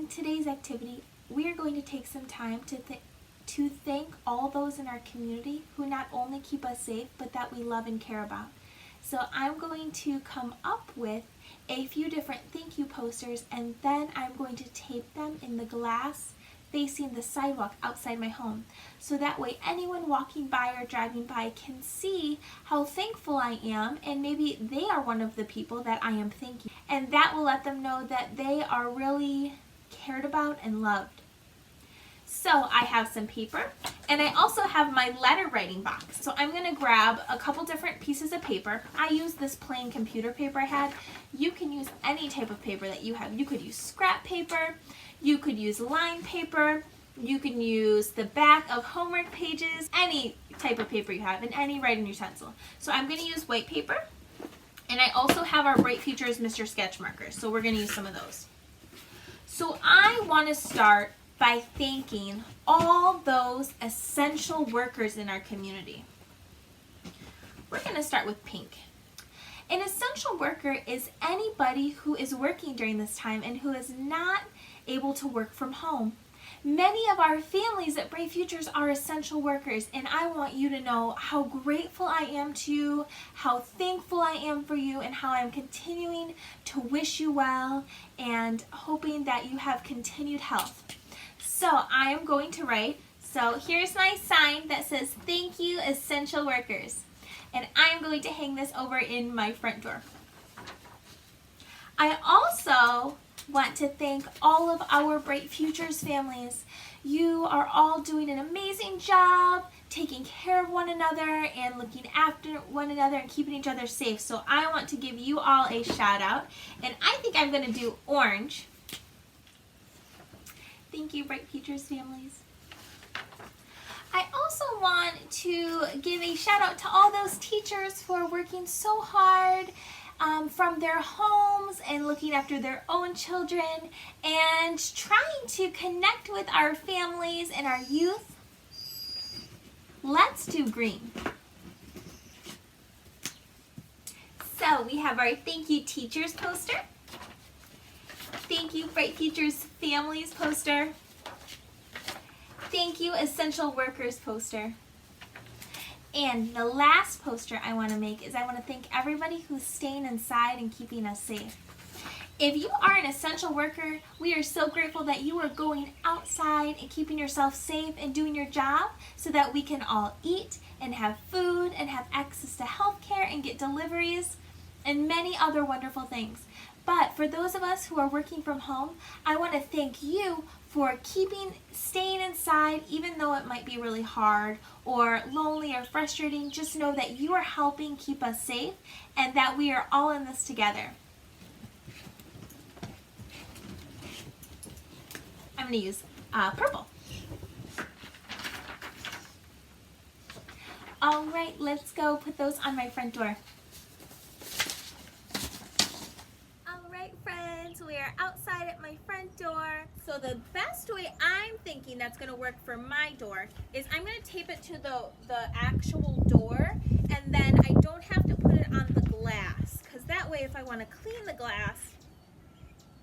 today's activity, we are going to take some time to thank all those in our community who not only keep us safe, but that we love and care about. So I'm going to come up with a few different thank you posters, and then I'm going to tape them in the glass facing the sidewalk outside my home. So that way anyone walking by or driving by can see how thankful I am, and maybe they are one of the people that I am thanking. And that will let them know that they are really cared about and loved. So I have some paper, and I also have my letter writing box. So I'm going to grab a couple different pieces of paper. I use this plain computer paper I had. You can use any type of paper that you have. You could use scrap paper, you could use line paper, you can use the back of homework pages, any type of paper you have, and any writing utensil. So I'm going to use white paper, and I also have our Bright Futures Mr. Sketch markers, so we're going to use some of those. So I want to start by thanking all those essential workers in our community. We're going to start with pink. An essential worker is anybody who is working during this time and who is not able to work from home. Many of our families at Bright Futures are essential workers, and I want you to know how grateful I am to you, how thankful I am for you, and how I'm continuing to wish you well and hoping that you have continued health. So I am going to write, so here's my sign that says, "Thank you, essential workers." And I am going to hang this over in my front door. I also want to thank all of our Bright Futures families. You are all doing an amazing job taking care of one another and looking after one another and keeping each other safe. So I want to give you all a shout out, and I think I'm going to do orange. Thank you, Bright Futures families. I also want to give a shout out to all those teachers for working so hard from their homes and looking after their own children and trying to connect with our families and our youth. Let's do green. So we have our Thank You Teachers poster. Thank you Bright Futures Families poster. Thank you Essential Workers poster. And the last poster I want to make is I want to thank everybody who's staying inside and keeping us safe. If you are an essential worker, we are so grateful that you are going outside and keeping yourself safe and doing your job so that we can all eat and have food and have access to health care and get deliveries and many other wonderful things. But for those of us who are working from home, I want to thank you for staying inside even though it might be really hard or lonely or frustrating. Just know that you are helping keep us safe and that we are all in this together. I'm going to use purple. All right, let's go put those on my front door. Friends, we are outside at my front door. So the best way I'm thinking that's going to work for my door is I'm going to tape it to the actual door, and then I don't have to put it on the glass, because that way if I want to clean the glass,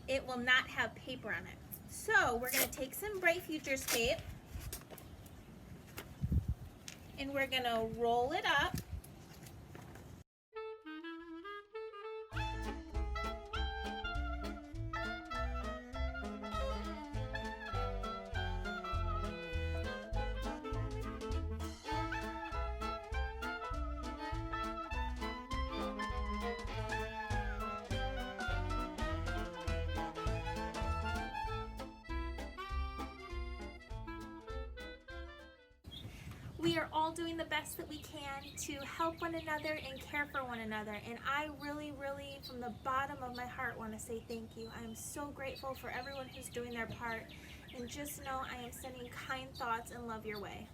it will not have paper on it. So we're going to take some Bright Futures tape and we're going to roll it up. We are all doing the best that we can to help one another and care for one another. And I really, really, from the bottom of my heart, want to say thank you. I am so grateful for everyone who's doing their part. And just know I am sending kind thoughts and love your way.